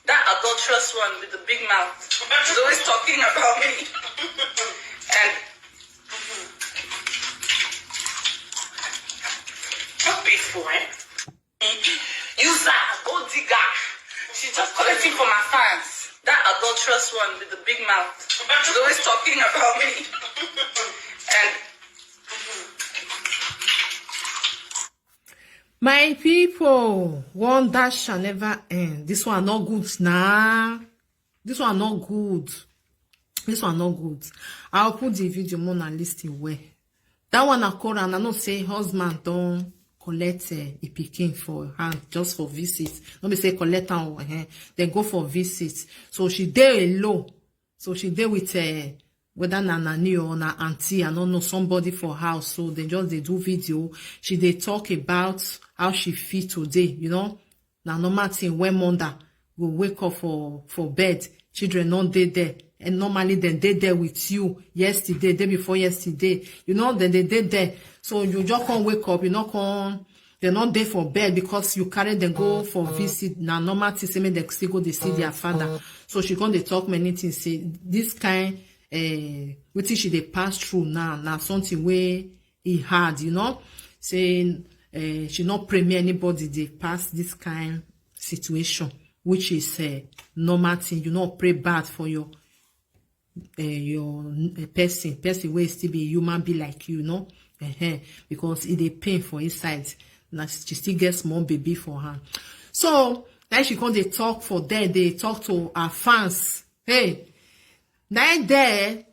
That adulterous one with the big mouth. She's always talking about me. And not before, user, gold digger. She's just collecting for my fans. That adulterous one with the big mouth. She's always talking about me. And my people, one that shall never end. This one not good, nah. This one not good. This one not good. I'll put the video more and listen where. That one a Korra, and I know say husband don't collect a pikin for her just for visit. Don't be say collect her, they go for visit. So she there alone. So she there with whether na nanny or na auntie, I don't know, somebody for house. So they do video. They talk about how she feel today, you know. Now normal thing when mother will wake up for bed, children not dey there. And normally then they there with you yesterday, day before yesterday. You know, then they did there. So you just can't wake up, you know, they're not there for bed because you carry them go for visit. Now normal thing say they still go they see their father. So she can't they talk many things, say this kind what she they pass through now something where he had, you know, saying she not premier anybody they pass this kind situation, which is normal thing. You not pray bad for your person where still be human be like you know, because it a pain for inside. Now she still gets more baby for her. So then she come they talk for there, they talk to her fans. Hey. Now there,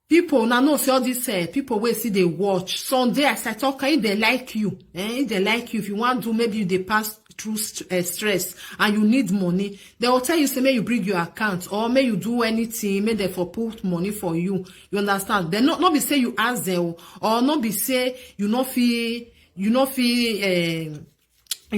people now know see all this people will see they watch. Sunday I start talking, if they like you, if they like you, if you want to maybe they pass through stress and you need money, they will tell you say may you bring your account or may you do anything, may they for put money for you. You understand? They not be say you ask them or not be say you not feel you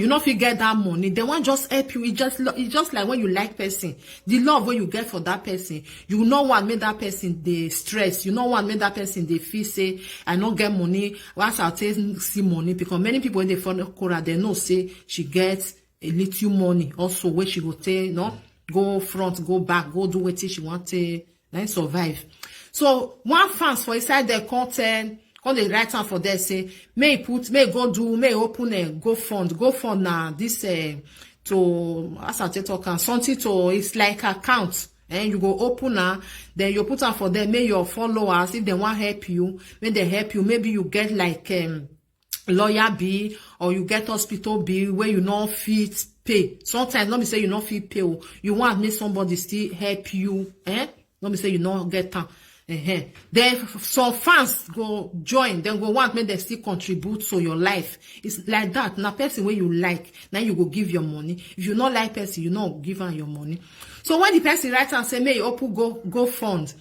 not get that money. They want just help you. It's just like when you like person, the love when you get for that person, you know want make that person they stress. You know want make that person they feel say I not get money. Once I take see money, because many people when they follow Korra, they know say she gets a little money also where she go take go front, go back, go do what she want to survive. So one fans for inside their content. When they write down for there, say, may open a GoFund now, this, to, as I talk, something to, it's like account, and you go open now, then you put on for them, may your followers, if they want help you, may they help you, maybe you get like, lawyer bill, or you get hospital bill, where you not fit pay. Sometimes, not be say you not fit pay, you want make somebody still help you, Not be say you not get time. Then some fans go join, then go want me they still contribute to your life. It's like that. Now person where you like, now you go give your money. If you not like person, you not give her your money. So when the person writes and say, may you open go fund.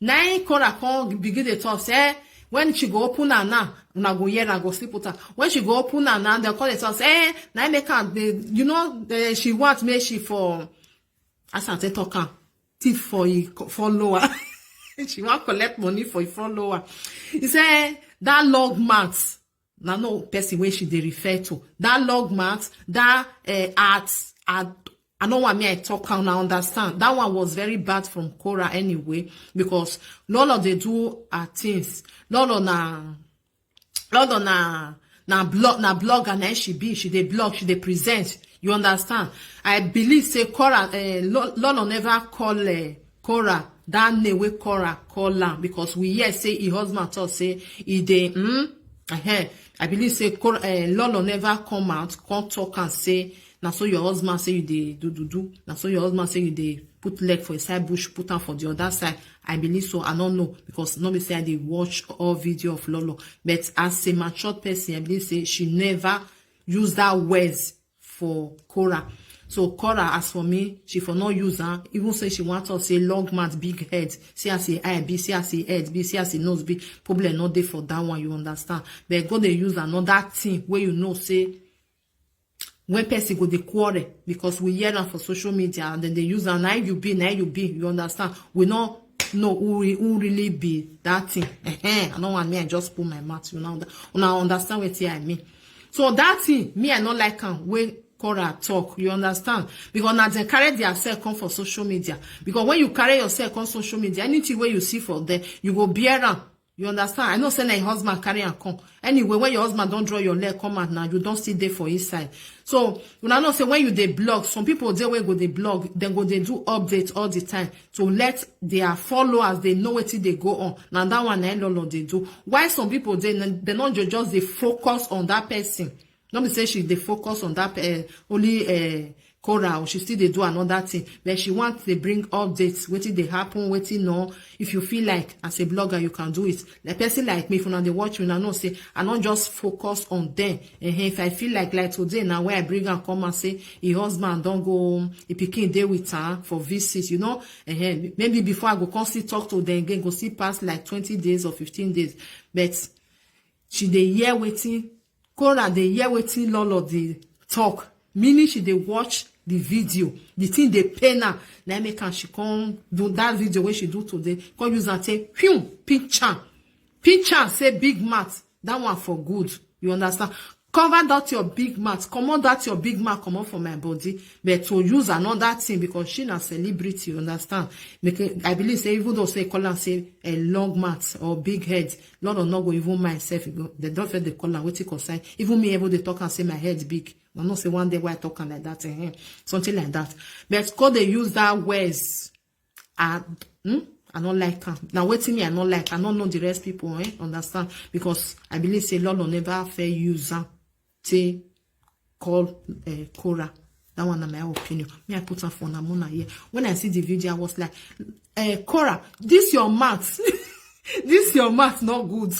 Now Korra come begin the talk, say, when she go open her now, una go here and go sleep with her. When she go open her now, they call it and say, now make her, you know, she wants me, she for, as I say, talk, tip for follower. She want collect money for a follower. He said that log mat. Now no person where she they refer to that log mat. That art. I know what me I talk and I understand. That one was very bad from Korra anyway, because Lolo they do things. Lolo na blog and then she they blog, she they present. You understand? I believe say Korra Lolo never call Korra that name we Korra call am, because we hear say his husband talk say he dey I believe say Lolo never come out, come talk and say na so your husband say you dey do. Na so your husband say you dey put leg for a side bush, put am for the other side. I believe so. I don't know, because nobody say I dey watch all video of Lolo, but as a mature person, I believe say she never use that words for Korra. So Korra, as for me, she for no use her. Even say she want to say long mouth, big head. See as a eye, B, see as a head, B, see as a nose, B. Probably not there for that one, you understand. But go they use another thing where you know say when person go they quarrel, because we hear them for social media and then they use her. Now you be, you understand. We not know who really be that thing. I don't want me, I just pull my mouth, you know. Una understand what I mean. So that thing, me I not like her. When Korra talk, you understand? Because now they carry themselves come for social media. Because when you carry yourself on social media, anything where you see for there, you go bear am. You understand? I know say na your husband carry am come. Anyway, when your husband don't draw your leg come out now, you don't sit there for inside. So you know say when you dey blog, some people dey wey go dey blog, then go dey do updates all the time to let their followers they know wetin dey go on. Now that one na Lolo dey do. Why some people they not just dey focus on that person. Not be say she dey focus on that only Korra, or she still dey do another thing, but she wants to bring updates, wetin dey happen, wetin no. If you feel like as a blogger you can do it. Like person like me, if una dey watch me, una know say I not just focus on them. If I feel like today now where I bring am come and say her husband don't go, he pikin dey with her for visits, you know. Maybe before I go come still talk to them again, go see past like 20 days or 15 days. But she dey hear wetin Korra dey hear wetin Lolo dey talk. Meaning she dey watch the video, the thing they pain her. Now make her she come do that video where she do today. Come use and say, pinch her, say big mouth. That one for good. You understand? Cover that your big mouth. Come on, that your big mouth come on for my body. But to use another thing because she na celebrity. You understand? I believe say even though say call her say a long mouth or big head, Lord or not go even myself. They don't feel the call her what concern. Even me able to talk and say my head big. I not say one day why I talking like that, something like that. But because they use that words, I don't like her. Now waiting me, I don't like. I don't know the rest people, understand? Because I believe say Lolo never fair user to call Korra. That one is my opinion. Me I put her for Namona here. When I see the video, I was like, Korra, this your mouth. This your mouth not good.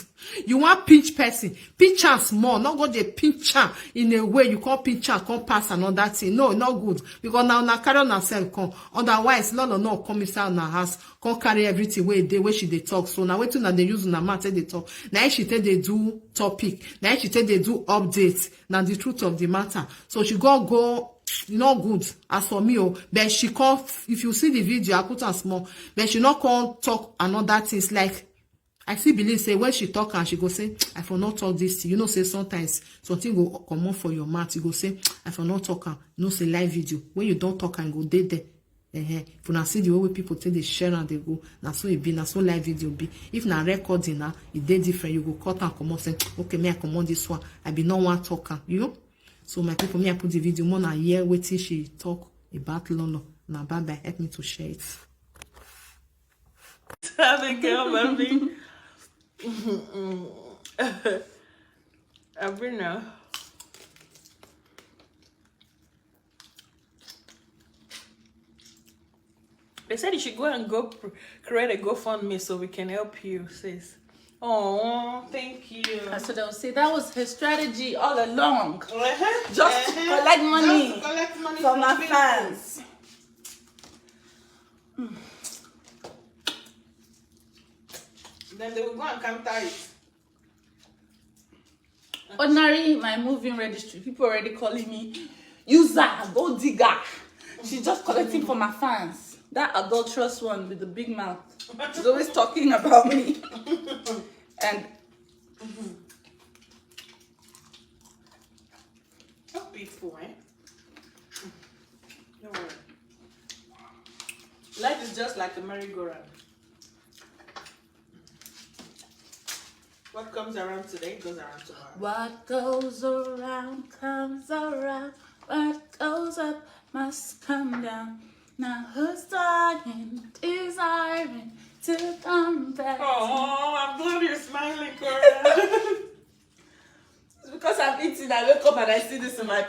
You want pinch person, pinch her small, not go dey pinch her in a way you can't pinch her, can't pass another thing. No, not good. Because now carry on herself come. Otherwise, Lolo no come inside her house, can't carry everything where she they talk. So now waiting that they use na mouth they talk. Now she tell they do topic. Now she tell they do updates. Now the truth of the matter. So she go. Not good as for me, but she can't. If you see the video, I put her small, but she not can't talk another things like. I still believe say when she talk and she go say I for not talk this. You know say sometimes something go come on for your mouth. You go say I for not talk and no say live video. When you don't talk and go dead there. If you not see the way people take they share and they go, na so it be, na so live video be. If na recording now, it dey different. You go cut and come on say okay, me I come on this one. I be no one talker, you know. So my people, me I put the video more na hear wetin she talk about Lolo. Now bye bye, help me to share it. Thank you, baby. Abrina. They said you should go and create a GoFundMe so we can help you, sis. Oh, thank you. So they'll say that was her strategy all along. Just to collect money, just to collect money from my fans. Then they will go and counter it. Ordinary, my moving registry. People already calling me user, gold digger. She's just collecting for my fans. That adulterous one with the big mouth. She's always talking about me. And so peaceful, eh? Don't worry. Life is just like a merry-go-round. What comes around today goes around tomorrow. what goes around comes around. What goes up must come down. Now who's dying, desiring to come back? Oh, I'm glad you're smiling, Korra. It's because I'm eating. I wake up and I see this in my